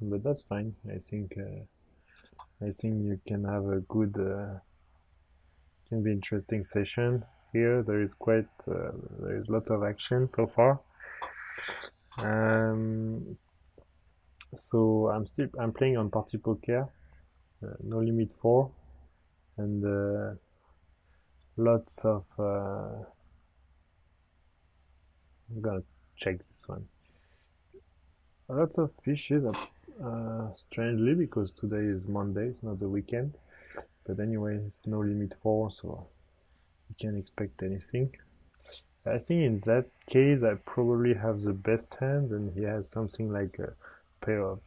but that's fine. I think you can have a good, can be interesting session here. There is a lot of action so far. So I'm playing on Party Poker, No Limit 4, and lots of. I'm gonna check this one. Lots of fishes, strangely, because today is Monday, it's not the weekend. But anyway, it's No Limit 4, so you can expect anything. I think in that case, I probably have the best hand, and he has something like a pair of,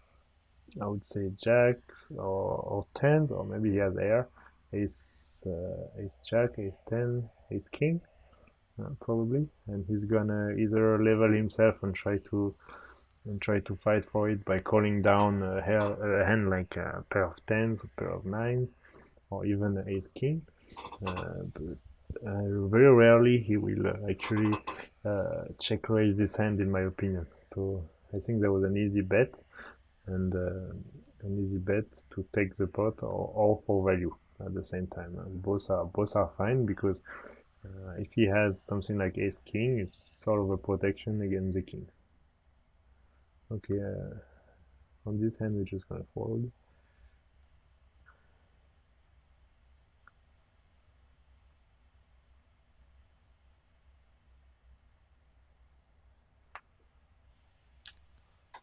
I would say, jacks or tens, or maybe he has air, ace jack, ace ten, ace king, probably, and he's gonna either level himself and try to fight for it by calling down a hand like a pair of tens, a pair of nines, or even an ace king. But very rarely he will actually check raise this hand, in my opinion. So I think that was an easy bet, and to take the pot or for value at the same time. Both are fine, because if he has something like ace king, it's sort of a protection against the kings. Okay, on this hand we're just gonna fold.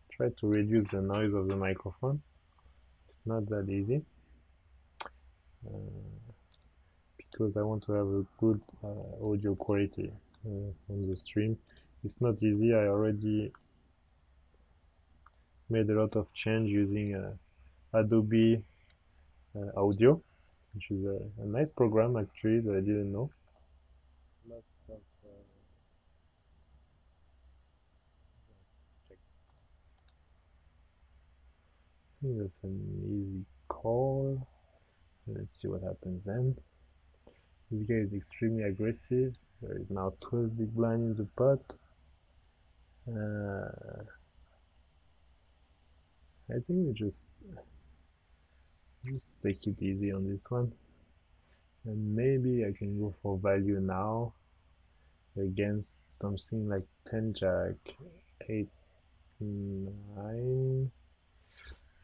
Try to reduce the noise of the microphone. It's not that easy, because I want to have a good audio quality on the stream. It's not easy. I already made a lot of change using Adobe Audio, which is a nice program actually that I didn't know. Lots of I think that's an easy call. Let's see what happens then. This guy is extremely aggressive. There is now 12 big blind in the pot. I think we just take it easy on this one, and maybe I can go for value now against something like 10 jack, 8 9.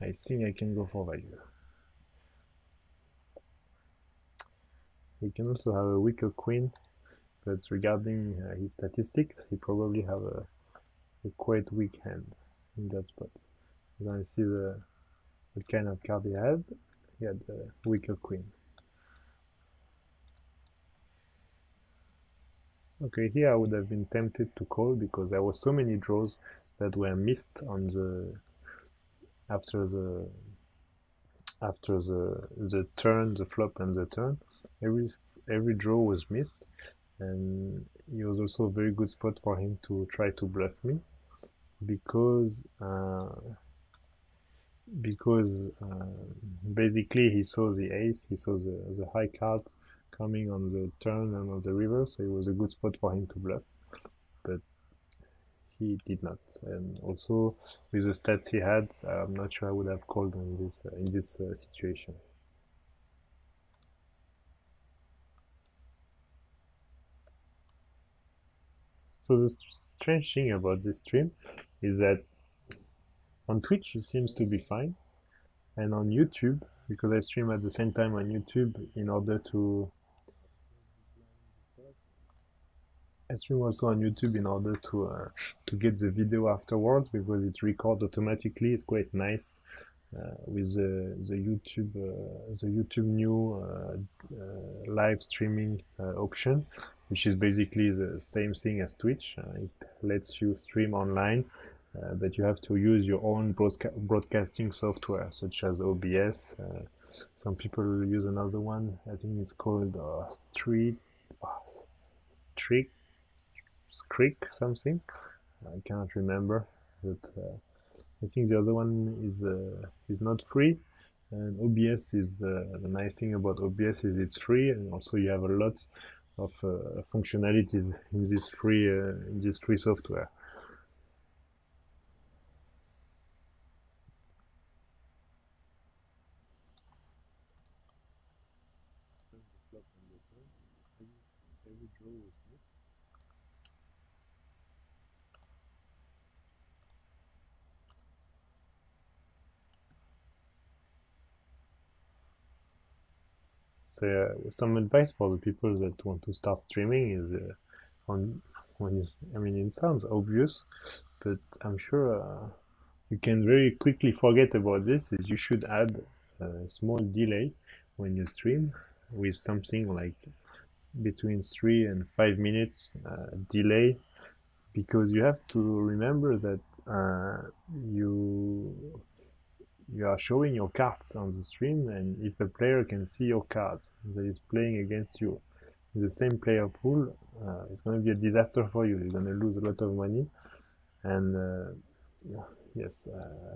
I think I can go for value. He can also have a weaker queen, but regarding his statistics, he probably have a quite weak hand in that spot. We're gonna see what kind of card he had. He had a weaker queen. Okay, here I would have been tempted to call, because there were so many draws that were missed on the after the turn, the flop and the turn. Every draw was missed, and it was also a very good spot for him to try to bluff me, because basically he saw the ace, he saw the high card coming on the turn and on the river, so it was a good spot for him to bluff, but he did not. And also with the stats he had, I'm not sure I would have called in this situation. So the strange thing about this stream is that on Twitch it seems to be fine, and on YouTube, because I stream at the same time on YouTube I stream also on YouTube in order to get the video afterwards, because it records automatically. It's quite nice with the YouTube new live streaming option, which is basically the same thing as Twitch. It lets you stream online, but you have to use your own broadcasting software, such as OBS. Some people use another one. I think it's called Streak something. I cannot remember, but I think the other one is not free. And OBS is the nice thing about OBS is it's free, and also you have a lot of functionalities in this free software. Every draw was missed. So some advice for the people that want to start streaming is on when you, I mean it sounds obvious, but I'm sure you can very quickly forget about this. Is you should add a small delay when you stream with something like between 3 and 5 minutes delay, because you have to remember that you you are showing your cards on the stream, and if a player can see your card that is playing against you in the same player pool, it's going to be a disaster for you. You're going to lose a lot of money, and yes,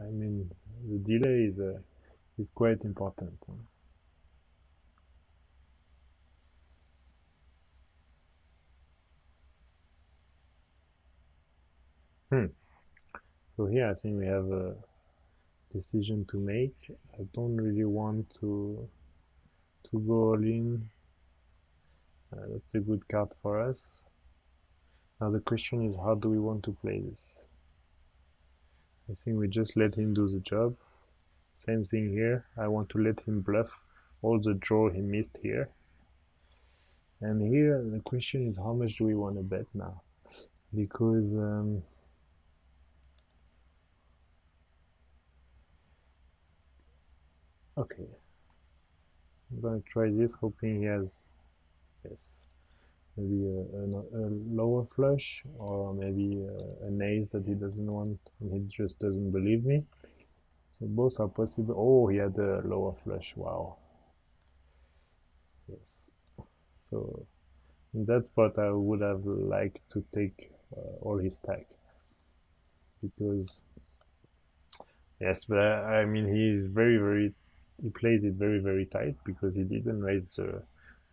I mean the delay is quite important. Hmm. So here I think we have a decision to make. I don't really want to go all in. That's a good card for us. Now the question is, how do we want to play this? I think we just let him do the job. Same thing here. I want to let him bluff all the draw he missed here. And here the question is, how much do we want to bet now? Because okay, I'm gonna try this, hoping he has, yes, maybe a lower flush, or maybe an ace that he doesn't want and he just doesn't believe me. So both are possible. Oh, he had a lower flush. Wow. Yes. So in that spot, I would have liked to take all his stack, because yes, but I mean he's he plays it very tight because he didn't raise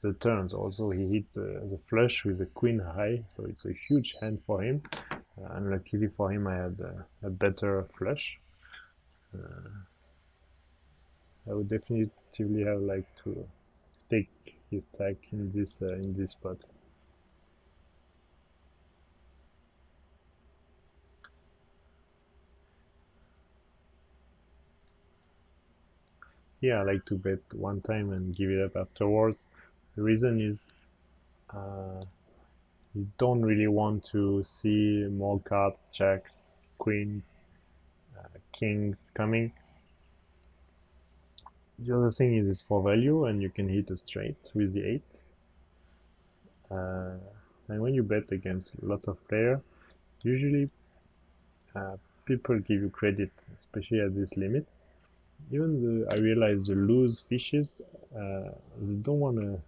the turns. Also, he hit the flush with the queen high, so it's a huge hand for him. Unluckily for him, I had a better flush. I would definitively have liked to take his stack in this spot. Yeah, I like to bet one time and give it up afterwards. The reason is you don't really want to see more cards, jacks, queens, kings coming. The other thing is it's for value, and you can hit a straight with the 8. Uh, and when you bet against lots of players, usually uh, people give you credit, especially at this limit. Even I realize the loose fishes, they don't want to.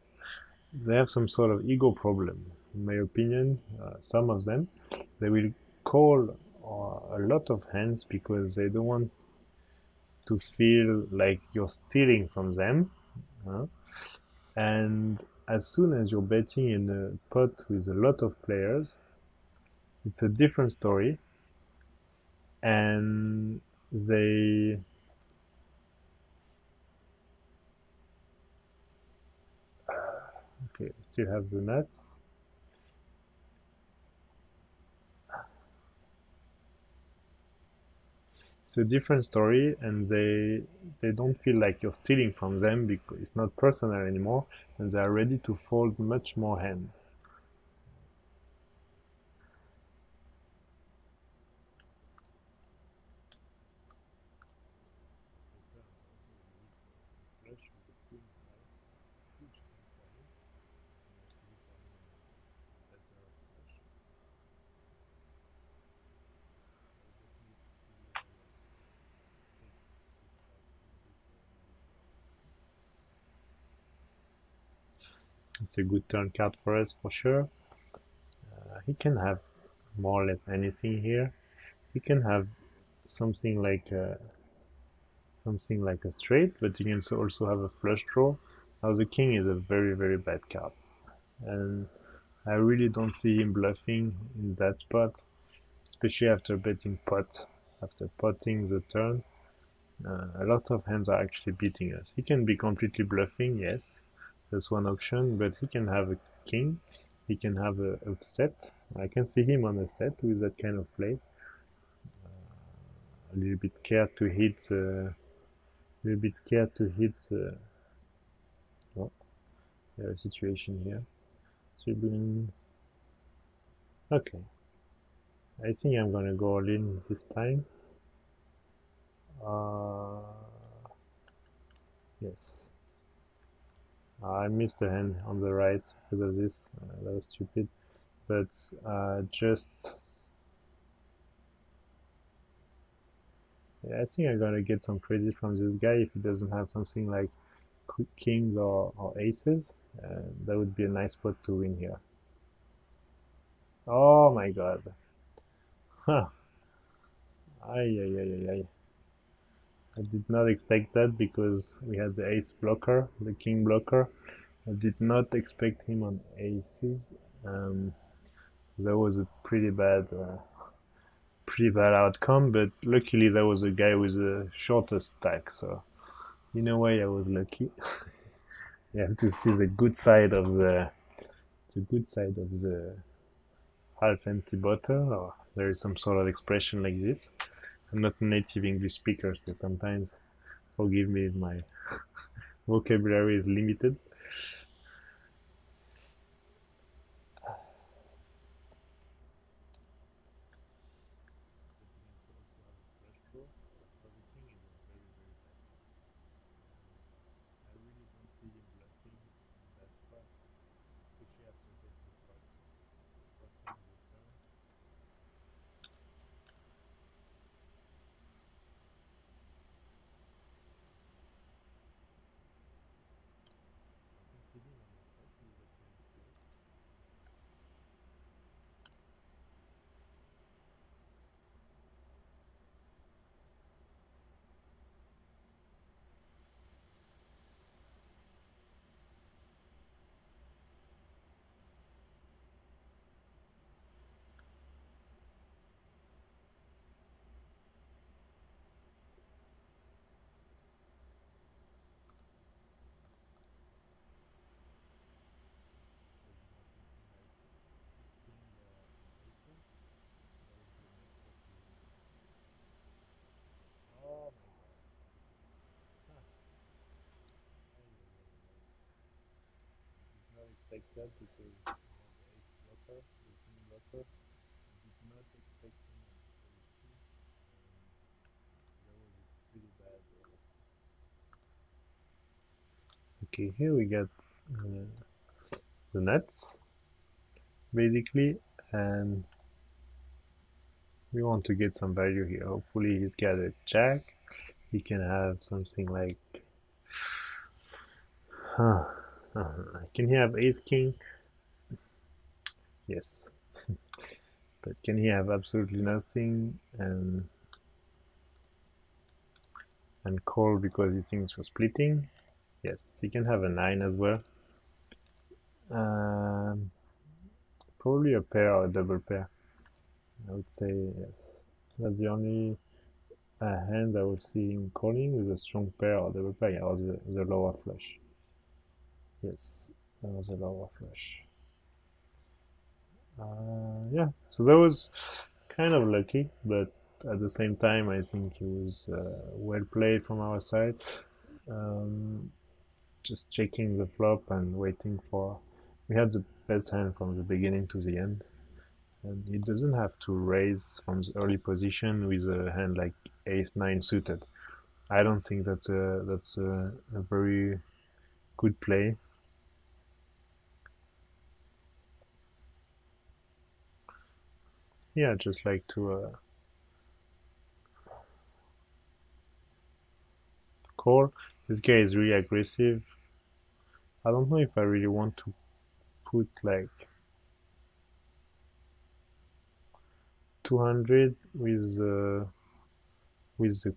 They have some sort of ego problem, in my opinion. Some of them, they will call a lot of hands because they don't want to feel like you're stealing from them. Uh, and as soon as you're betting in a pot with a lot of players, it's a different story. And they okay, still have the nuts. It's a different story, and they don't feel like you're stealing from them because it's not personal anymore, and they are ready to fold much more hand. It's a good turn card for us for sure. He can have more or less anything here. He can have something like a straight, but you can also have a flush draw. Now the king is a very bad card, and I really don't see him bluffing in that spot, especially after betting pot. After potting the turn, a lot of hands are actually beating us. He can be completely bluffing, yes, That's one option, but he can have a king. He can have a set. I can see him on a set with that kind of play. A little bit scared to hit. A little bit scared to hit. Oh, there a situation here. Tribune. Okay. I think I'm gonna go all in this time. Uh, yes. I missed a hand on the right because of this. That was stupid. But just, yeah, I think I'm gonna get some credit from this guy if he doesn't have something like kings or aces. That would be a nice spot to win here. Oh my god. Huh. Ay, ay, ay, ay, ay. I did not expect that because we had the ace blocker, the king blocker. I did not expect him on aces. That was a pretty bad outcome. But luckily, that was a guy with the shortest stack. So in a way, I was lucky. You have to see the good side of the half empty bottle. Or there is some sort of expression like this. I'm not a native English speaker, so sometimes forgive me if my vocabulary is limited. Not expect that because the ace blocker, the king blocker, did not expect him on ace two. That was a pretty bad. Okay, here we got the nuts basically, and we want to get some value here. Hopefully, he's got a jack. He can have something like. Huh, can he have ace king? Yes. But can he have absolutely nothing and call because he thinks we're splitting? Yes, he can have a 9 as well. Um, Probably a pair or a double pair. I would say yes. That's the only hand I would see him calling with a strong pair or double pair, yeah, or the lower flush. Yes, that was a lower flush. Yeah, so that was kind of lucky, but at the same time, I think it was well played from our side. Um, just checking the flop and waiting for. We had the best hand from the beginning to the end, and he doesn't have to raise from the early position with a hand like Ace Nine suited. I don't think that's a very good play. Yeah, just like to call. This guy is really aggressive. I don't know if I really want to put like 200 with the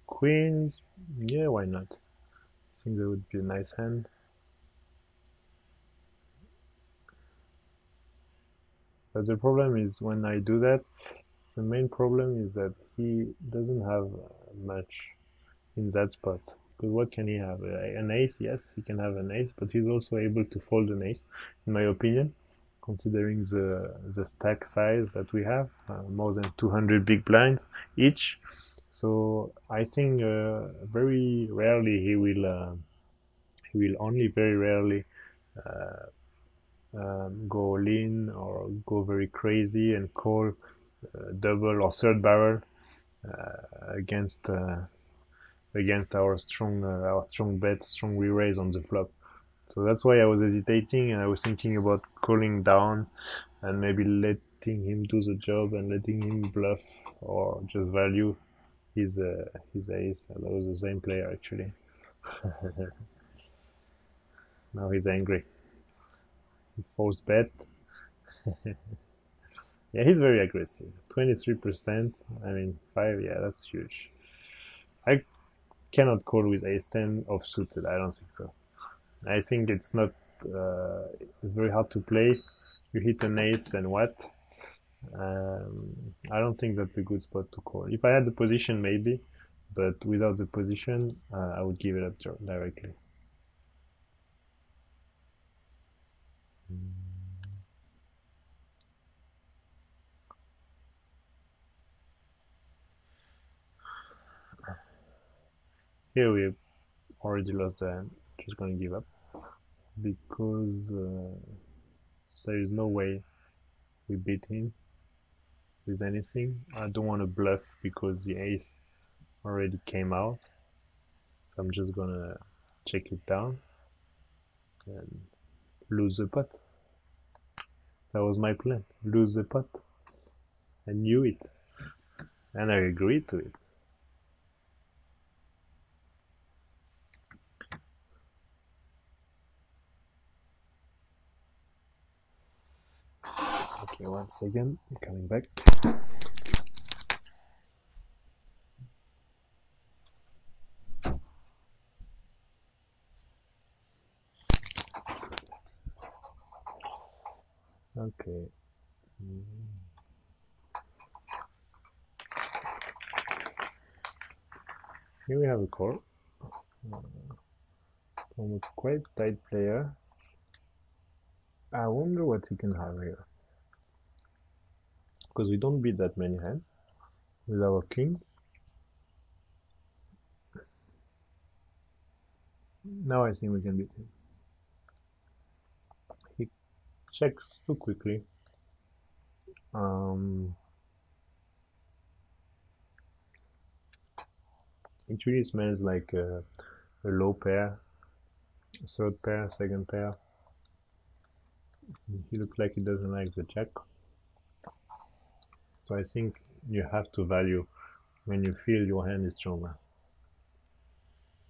queens. Yeah, why not? I think that would be a nice hand. But the problem is when I do that, the main problem is that he doesn't have much in that spot. Because what can he have? An ace, yes, he can have an ace, but he's also able to fold an ace, in my opinion, considering the stack size that we have, more than 200 big blinds each. So I think very rarely he will only very rarely go lean or go very crazy and call double or third barrel against our strong bet, strong re-raise on the flop. So that's why I was hesitating, and I was thinking about calling down and maybe letting him do the job and letting him bluff or just value his ace. That was the same player actually. Now he's angry. He forced bet. Yeah, he's very aggressive. 23%. I mean, 5. Yeah, that's huge. I cannot call with ace 10 offsuited. I don't think so. I think it's not. It's very hard to play. You hit an ace and what? I don't think that's a good spot to call. If I had the position, maybe, but without the position, I would give it up directly. Here we already lost the hand. Just gonna give up because there is no way we beat him with anything. I don't want to bluff because the ace already came out. So I'm just gonna check it down and lose the pot. That was my plan. Lose the pot. I knew it. And I agreed to it. Okay, 1 second. I'm coming back. Okay. Here we have a call from a quite tight player. I wonder what he can have here. Because we don't beat that many hands with our king. Now I think we can beat him. He checks too quickly. It really smells like a low pair, third pair, second pair. He looks like he doesn't like the jack. So I think you have to value when you feel your hand is stronger.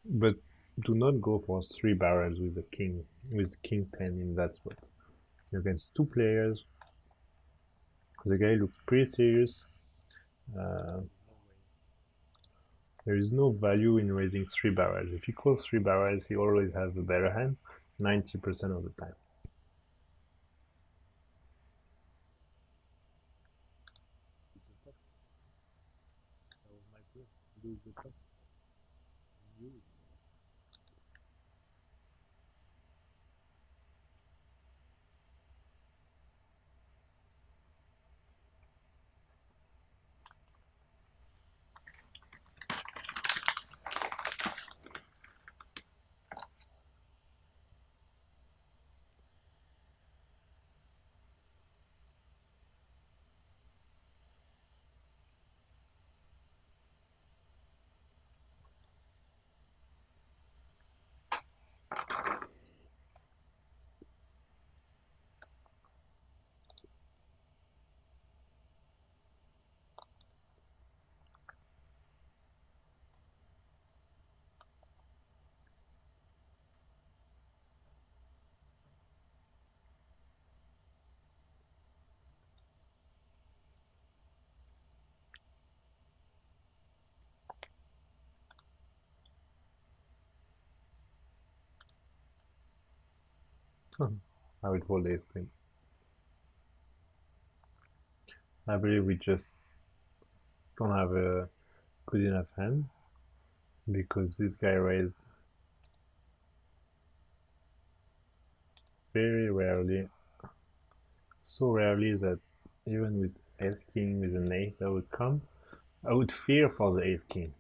But do not go for 3 barrels with king 10 in that spot. You're against 2 players. The guy looks pretty serious. There is no value in raising 3 barrels. If he calls 3 barrels, he always has a better hand 90% of the time. I will fold ace queen. I believe we just don't have a good enough hand. because this guy raised very rarely, so rarely that even with ace king with an ace that would come, I would fear for the ace king.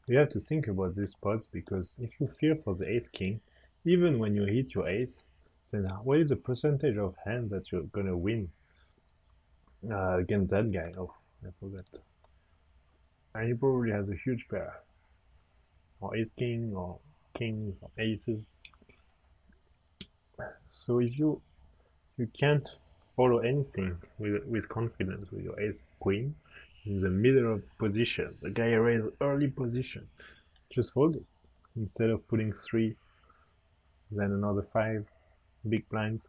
You have to think about these spots, because if you fear for the ace king, even when you hit your ace, then what is the percentage of hands that you're gonna win against that guy? Oh, I forgot. And he probably has a huge pair, or ace king, or kings, or aces. So if you can't follow anything with confidence with your ace queen in the middle of position, the guy raised early position, just fold it instead of putting 3, then another 5 big blinds,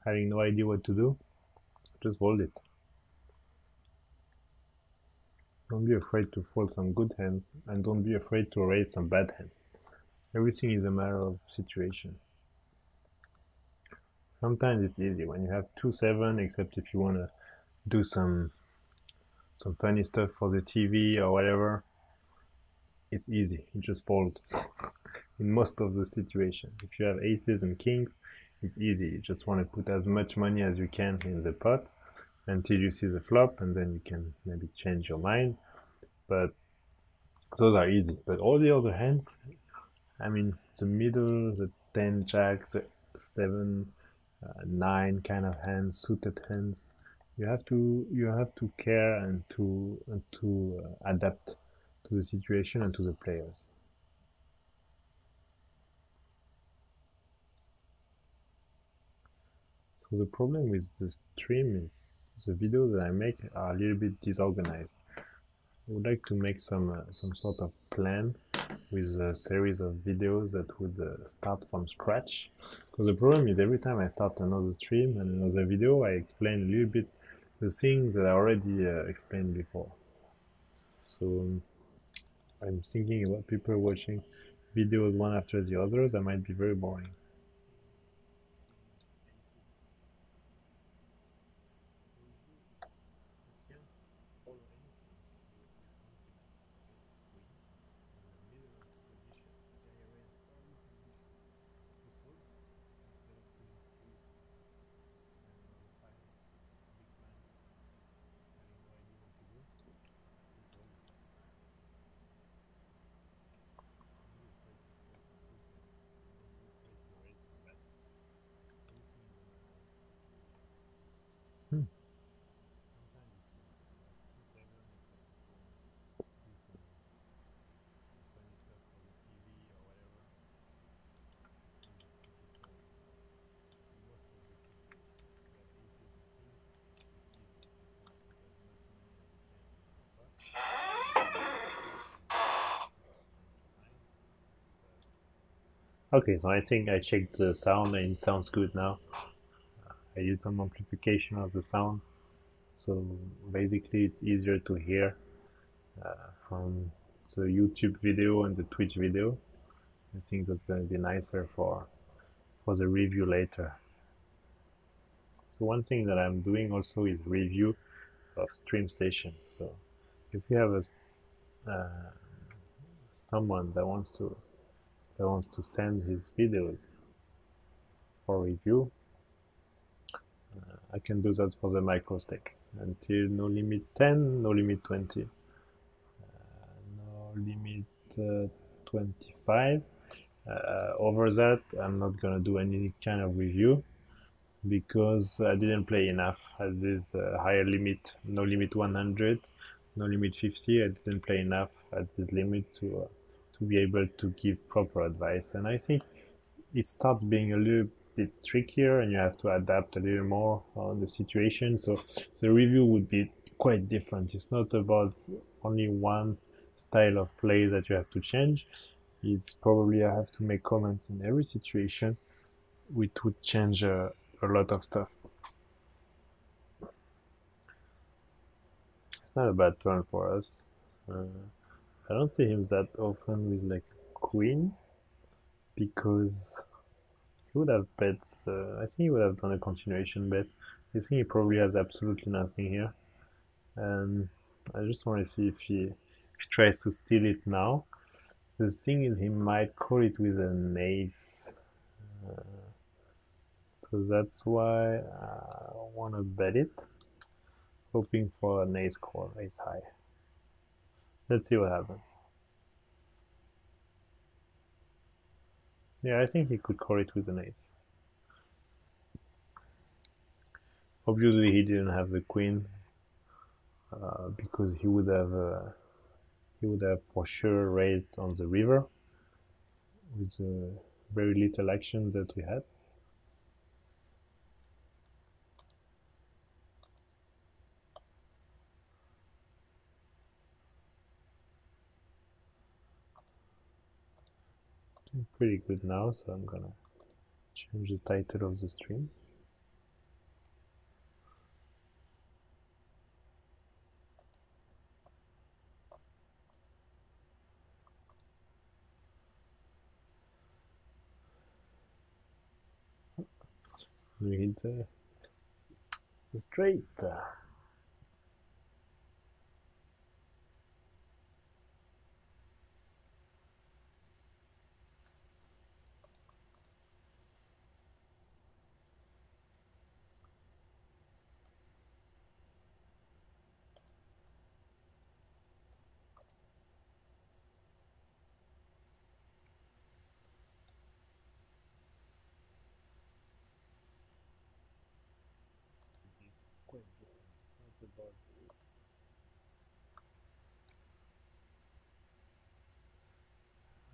having no idea what to do. Just fold it. Don't be afraid to fold some good hands, and don't be afraid to raise some bad hands. Everything is a matter of situation. Sometimes it's easy when you have 2-7, except if you want to do some funny stuff for the TV or whatever. It's easy, you just fold. In most of the situation, if you have aces and kings, it's easy. You just want to put as much money as you can in the pot until you see the flop, and then you can maybe change your mind. But those are easy. But all the other hands, I mean, the middle, the 10 jacks, the 7, 9 kind of hands, suited hands, you have to care and to adapt to the situation and to the players. So the problem with the stream is the videos that I make are a little bit disorganized. I would like to make some sort of plan with a series of videos that would start from scratch. Because the problem is every time I start another stream and another video, I explain a little bit the things that I already explained before. So I'm thinking about people watching videos one after the others, that might be very boring. Hmm. Okay, so I think I checked the sound and it sounds good now. I did some amplification of the sound, so basically it's easier to hear from the YouTube video and the Twitch video. I think that's going to be nicer for the review later. So one thing that I'm doing also is review of stream sessions. So if you have someone that wants to send his videos for review, I can do that for the micro stakes until no limit 10, no limit 20, no limit 25. Over that, I'm not gonna do any kind of review because I didn't play enough at this higher limit, no limit 100, no limit 50. I didn't play enough at this limit to be able to give proper advice, and I think it starts being a little bit trickier, and you have to adapt a little more on the situation. So the review would be quite different. It's not about only one style of play that you have to change. It's probably I have to make comments in every situation, which would change a lot of stuff. It's not a bad turn for us. I don't see him that often with like queen, because he would have bet. I think he would have done a continuation bet. I think he probably has absolutely nothing here, and I just want to see if he tries to steal it now. The thing is, he might call it with an ace. So that's why I want to bet it, hoping for an ace call, ace high. Let's see what happens. Yeah, I think he could call it with an ace. Obviously, he didn't have the queen because he would have for sure raised on the river with very little action that we had. Pretty good now, so I'm gonna change the title of the stream. We hit the straight.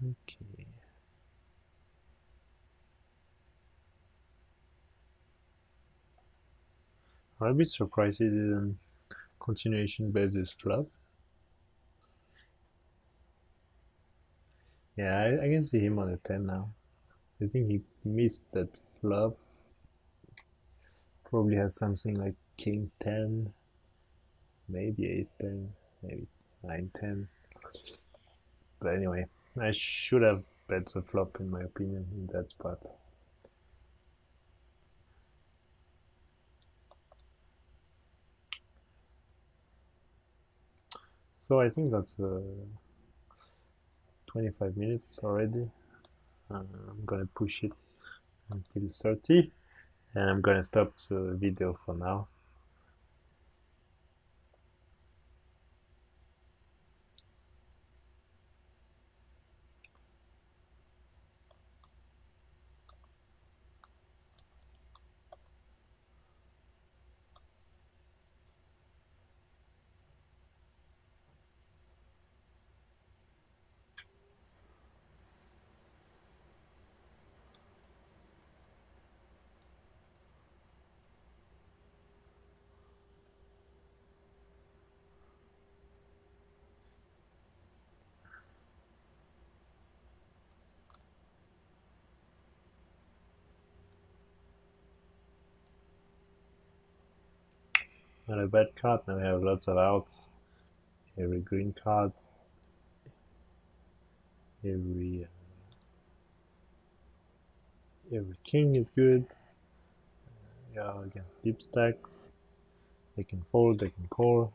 Okay. I'm a bit surprised he didn't continuation bet this flop. Yeah, I can see him on a 10 now. I think he missed that flop. Probably has something like king 10, maybe ace 10, maybe 9 10. But anyway, I should have bet the flop in my opinion in that spot. So I think that's 25 minutes already. I'm gonna push it until 30 and I'm gonna stop the video for now. Not a bad card. Now we have lots of outs. Every green card, every king is good. Yeah, against deep stacks, they can fold, they can call.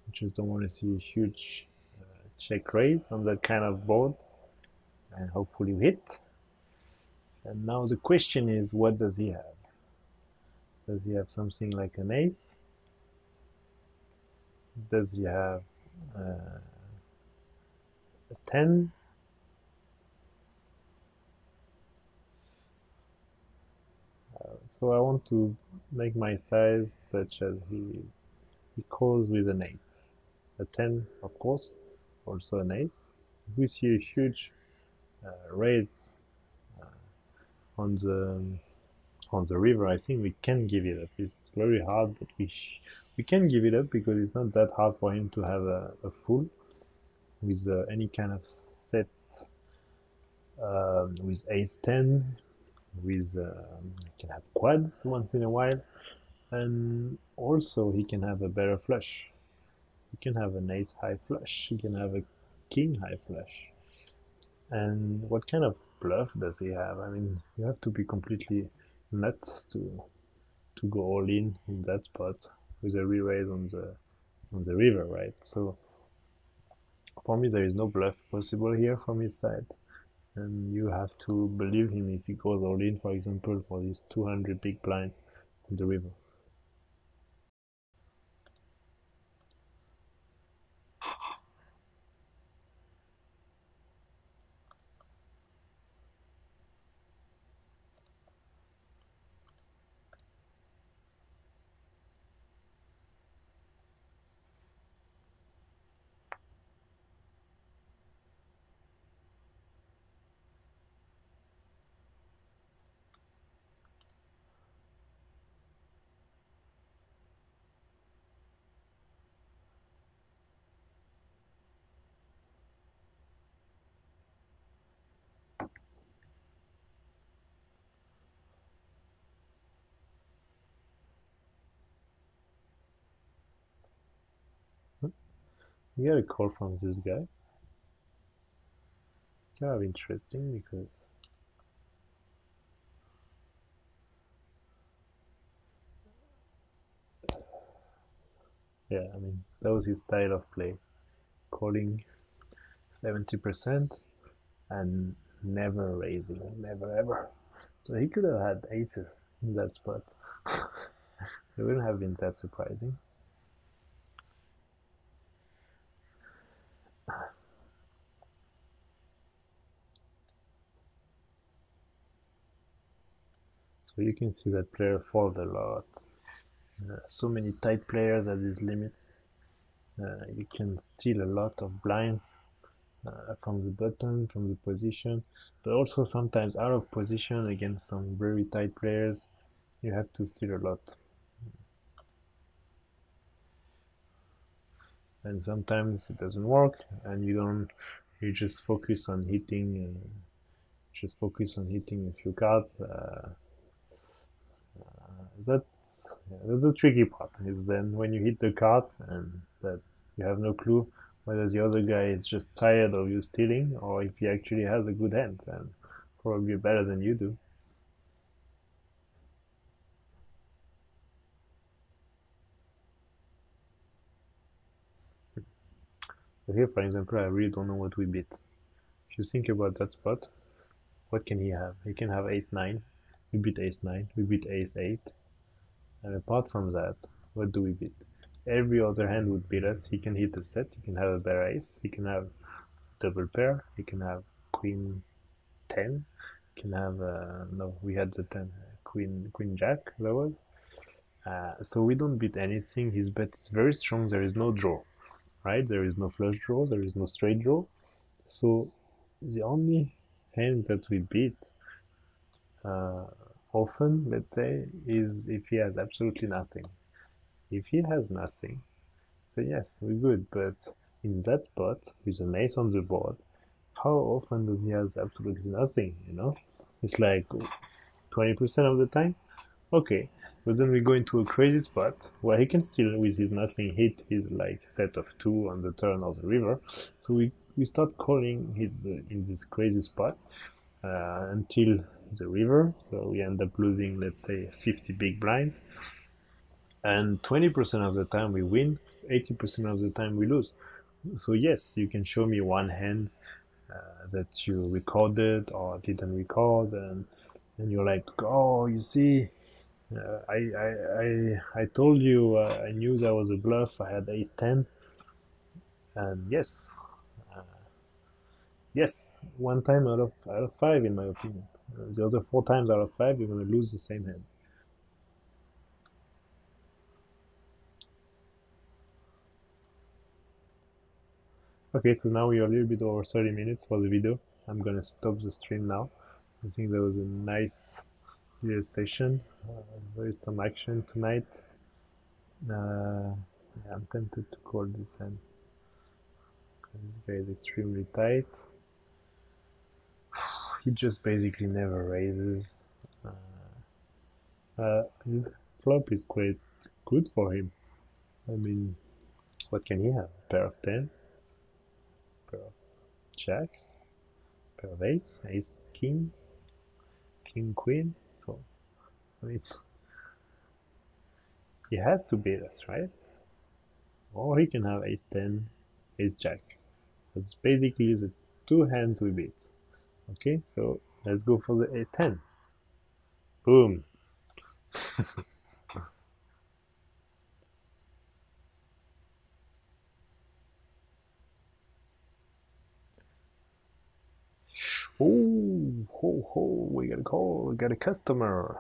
I just don't want to see a huge check raise on that kind of board, and hopefully we hit. And now the question is, what does he have? Does he have something like an ace? Does he have a 10? So I want to make my size such as he calls with an ace. A 10, of course, also an ace. If we see a huge raise on the river, I think we can give it up. It's very hard, but we can give it up because it's not that hard for him to have a full with any kind of set with ace 10, with he can have quads once in a while, and also he can have a better flush. He can have an ace high flush, he can have a king high flush. And what kind of bluff does he have? I mean, you have to be completely nuts to go all in that spot with a re-raise on the river, right? So For me, there is no bluff possible here from his side. And you have to believe him if he goes all in, for example, for these 200 big blinds in the river. You get a call from this guy. Kind of interesting because yeah, I mean that was his style of play, calling 70% and never raising, never ever. So he could have had aces in that spot. It wouldn't have been that surprising. So you can see that player fold a lot. So many tight players at these limits. You can steal a lot of blinds from the button, from the position, but also sometimes out of position against some very tight players. You have to steal a lot. And sometimes it doesn't work, and you just focus on hitting, a few cards. That's the tricky part. Is then when you hit the card and that you have no clue whether the other guy is just tired of you stealing or if he actually has a good hand and probably better than you do. So here, for example, I really don't know what we beat. If you think about that spot, what can he have? He can have ace 9. We beat ace 9. We beat ace 8. And apart from that, what do we beat? Every other hand would beat us. He can hit a set. He can have a better ace. He can have double pair. He can have queen 10. He can have no. We had the 10. Queen jack. That was. So we don't beat anything. His bet is very strong. There is no draw, right? There is no flush draw. There is no straight draw. So the only hand that we beat uh, often, let's say, is if he has absolutely nothing. If he has nothing, so yes, we're good. But in that spot, with an ace on the board, how often does he has absolutely nothing? It's like 20% of the time. Okay, but then we go into a crazy spot where he can still, with his nothing, hit his like set of two on the turn of the river. So we start calling his in this crazy spot until the river. So we end up losing, let's say, 50 big blinds. And 20% of the time we win, 80% of the time we lose. So yes, you can show me one hand that you recorded or didn't record, and you're like, oh, you see, I told you, I knew that was a bluff. I had ace 10, and yes, one time out of five, in my opinion. The other four times out of five, you're gonna lose the same hand. Okay, so now we are a little bit over 30 minutes for the video. I'm gonna stop the stream now. I think that was a nice video session. There is some action tonight. Yeah, I'm tempted to call this hand. This guy is extremely tight. He just basically never raises. His flop is quite good for him. I mean, what can he have? Pair of 10, pair of jacks, pair of ace, ace king, king queen. So, I mean, he has to beat us, right? Or he can have ace 10, ace jack. It's basically the two hands we beat. Okay, so let's go for the ace-10. Boom. Oh, ho, ho, we got a call, we got a customer.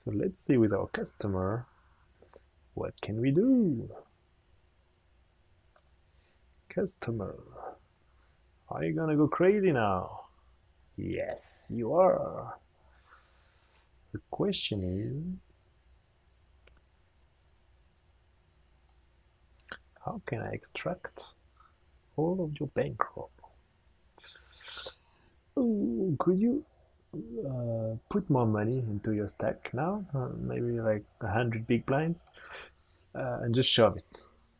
So let's see with our customer, what can we do? Customer, are you gonna go crazy now? Yes, you are. The question is, how can I extract all of your bankroll? Ooh, could you put more money into your stack now? Maybe like 100 big blinds, and just shove it.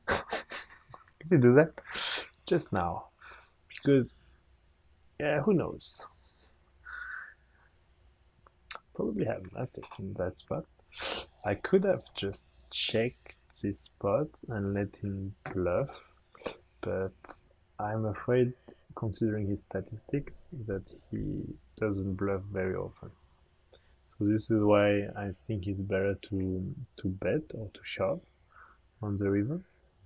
Can you do that? Just now. Because, yeah, who knows? Probably have nothing in that spot. I could have just checked this spot and let him bluff, but I'm afraid, considering his statistics, that he doesn't bluff very often. So this is why I think it's better to bet or to shove on the river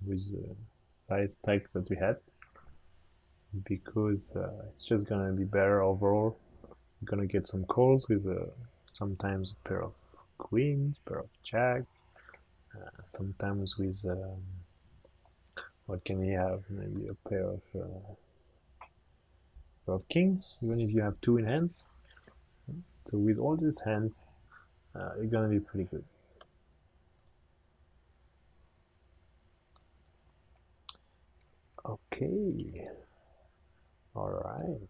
with the size stacks that we had, because it's just gonna be better overall. You're gonna get some calls with sometimes a pair of queens, pair of jacks, sometimes with what can we have? Maybe a pair of kings, even if you have two in hands. So with all these hands, you're gonna be pretty good. Okay, all right.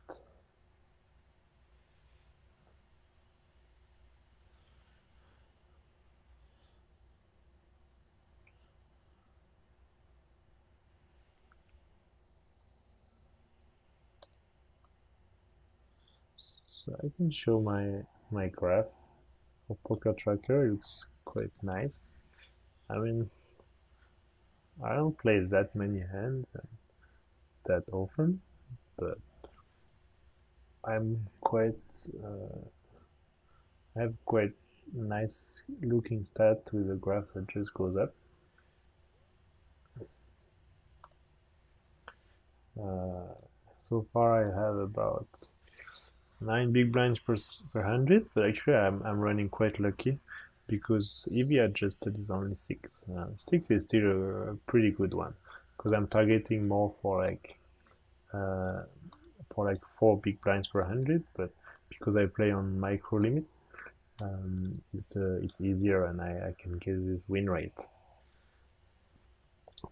So I can show my graph for Poker Tracker. It looks quite nice. I mean, I don't play that many hands that often, but I'm quite I have quite nice looking stat with a graph that just goes up. Uh, so far I have about 9 big blinds per 100, but actually I'm running quite lucky because EV adjusted is only 6. 6 is still a pretty good one because I'm targeting more uh, for like 4 big blinds per 100, but because I play on micro limits, it's easier and I can get this win rate.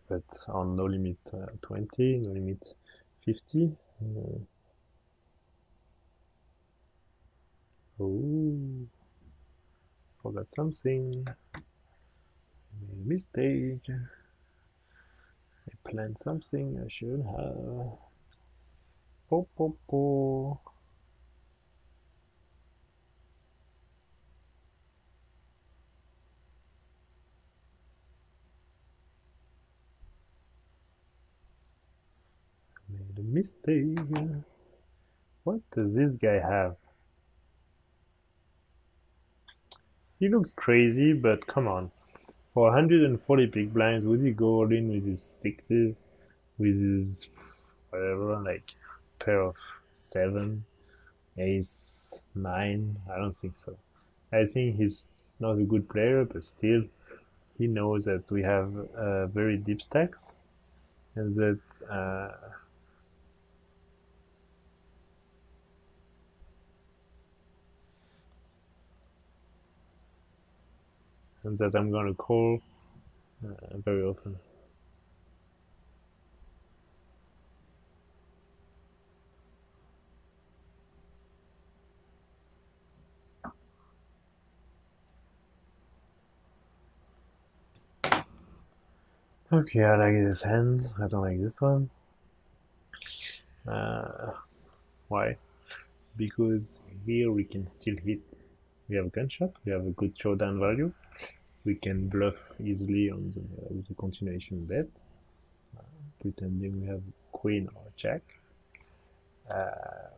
But on no limit 20, no limit 50. Oh, forgot something. Mistake. I planned something I shouldn't have. Po, po, po. Made a mistake. What does this guy have? He looks crazy, but come on. For 140 big blinds, would he go all in with his sixes? With his whatever, like pair of 7, ace, 9? I don't think so. I think he's not a good player, but still, he knows that we have very deep stacks and that I'm gonna call very often. Okay, I like this hand. I don't like this one. Uh, why? Because here we can still hit. We have a gunshot. We have a good showdown value. We can bluff easily on with the continuation bet, pretending we have queen or jack.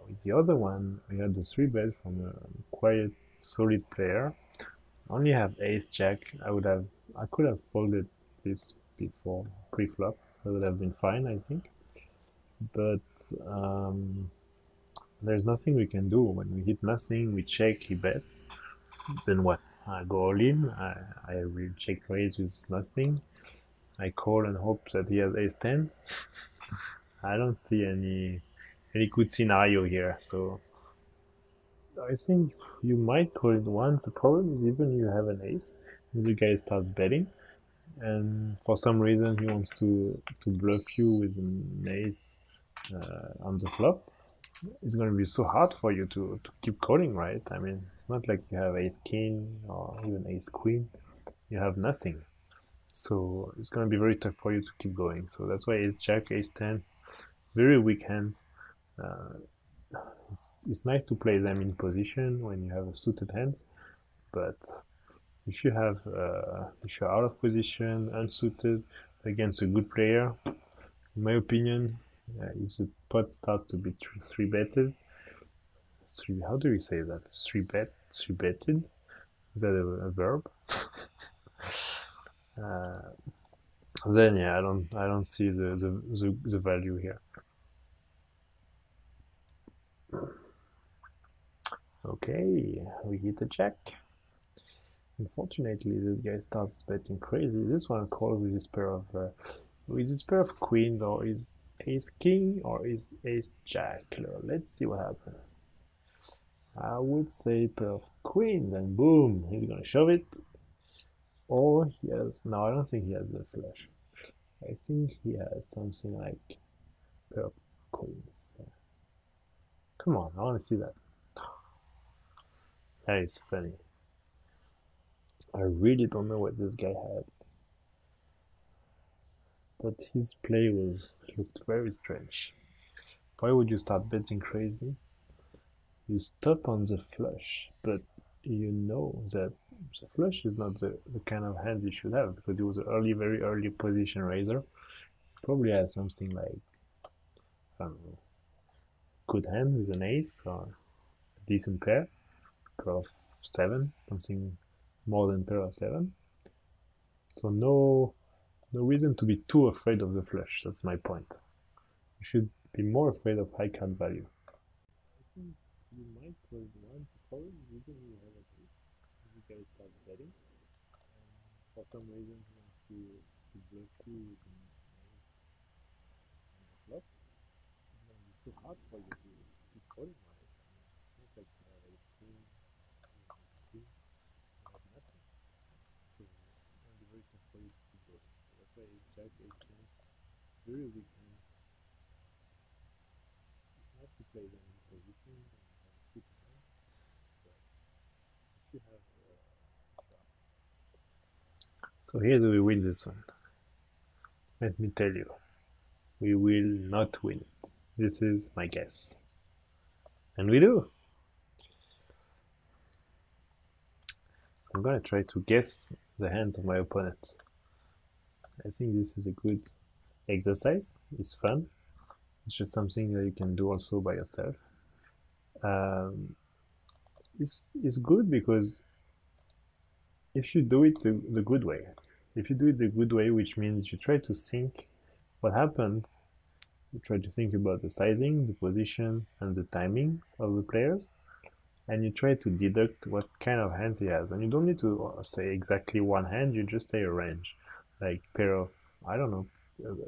With the other one, we had the 3-bet from a quiet, solid player. I only have ace jack. I could have folded this before pre-flop. That would have been fine, I think. But there's nothing we can do. When we hit nothing, we check, he bets. Then what? I go all in. I will check raise with nothing. I call and hope that he has ace 10. I don't see any good scenario here. So I think you might call it once. The problem is even you have an ace, the guy starts betting, and for some reason he wants to bluff you with an ace on the flop. It's going to be so hard for you to keep calling, right? I mean, it's not like you have ace king or even ace queen. You have nothing. So it's going to be very tough for you to keep going. So that's why ace jack, ace 10, very weak hands. It's nice to play them in position when you have a suited hands, but if you have if you're out of position, unsuited against a good player, in my opinion, if the pot starts to be three-betted, how do we say that? Three-betted? Is that a verb? Then yeah, I don't see the value here. Okay, we hit a jack. Unfortunately, this guy starts betting crazy. This one calls with his pair of queens, or his ace king, or his ace jack. Let's see what happens. I would say pair of queens, and boom, he's gonna shove it. Or he has, no, I don't think he has the flush. I think he has something like pair of queens. Come on, I want to see that. That is funny. I really don't know what this guy had, but his play looked very strange. Why would you start betting crazy? You stop on the flush, but you know that the flush is not the kind of hand you should have, because it was an very early position raiser. Probably has something like, I don't know, good hand with an ace or a decent pair of 7, something more than pair of 7. So no reason to be too afraid of the flush. That's my point. You should be more afraid of high card value. I think you might call one to call even if you have a case. You guys start betting, and for some reason he wants to bluff you with an ace on the flop. It's going to be so hard for you to keep calling, right? I mean, it's not like you have ace king, ace queen, you have nothing. So it's going to be very tough for you to keep going. So that's why ace jack, ace king, very weak hands. It's nice to play them in position and have a super hand, but if you have so here do we win this one? Let me tell you, we will not win it. This is my guess. And we do. I'm gonna try to guess the hands of my opponent. I think this is a good exercise. It's fun. It's just something that you can do also by yourself. It's good because if you do it the good way, which means you try to think what happened, you try to think about the sizing, the position, and the timings of the players, and you try to deduct what kind of hands he has. And you don't need to say exactly one hand, you just say a range, like pair of, I don't know,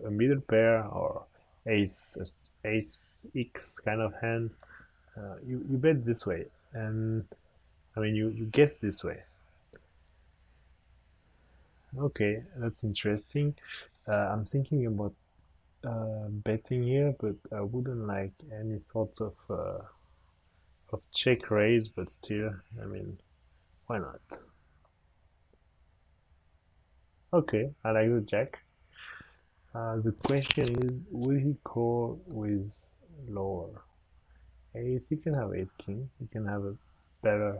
a middle pair or ace X kind of hand. You bet this way, and I mean you guess this way. Okay, that's interesting. I'm thinking about betting here, but I wouldn't like any sort of check raise, but still, I mean, why not? Okay, I like the jack. The question is, will he call with lower? Ace, he can have ace king, he can have a better.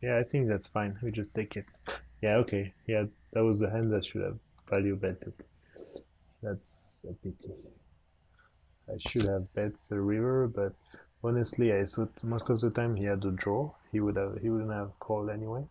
Yeah, I think that's fine. We just take it. Yeah, okay. Yeah, that was the hand that should have value betted. That's a pity. I should have bet the river, but honestly, I thought most of the time he had a draw. He wouldn't have called anyway.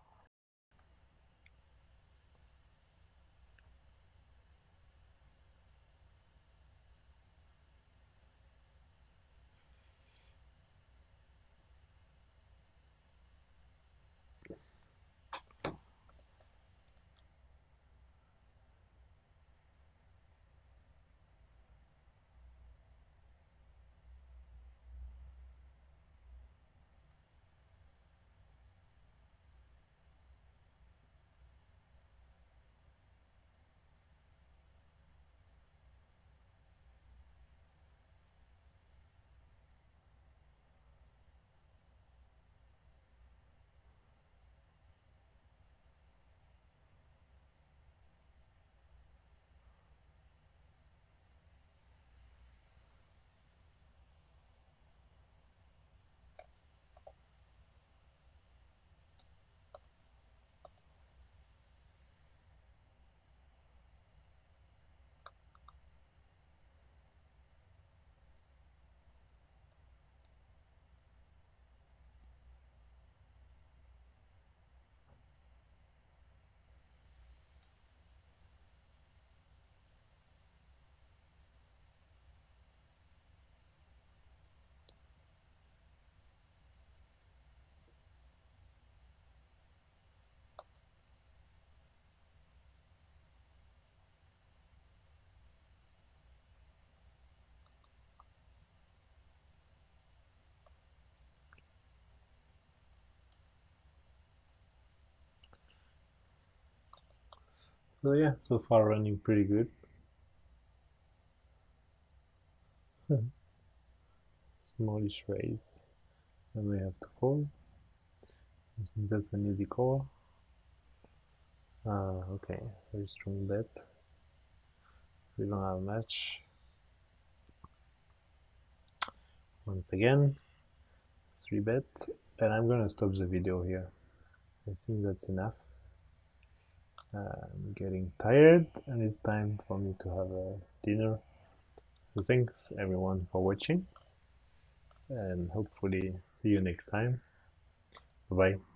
So yeah, so far running pretty good. Smallish raise. Then we have to fold. That's an easy call. Okay, very strong bet. We don't have a match. Once again, 3-bet. And I'm gonna stop the video here. I think that's enough. I'm getting tired and it's time for me to have a dinner. So thanks everyone for watching and hopefully see you next time. Bye bye.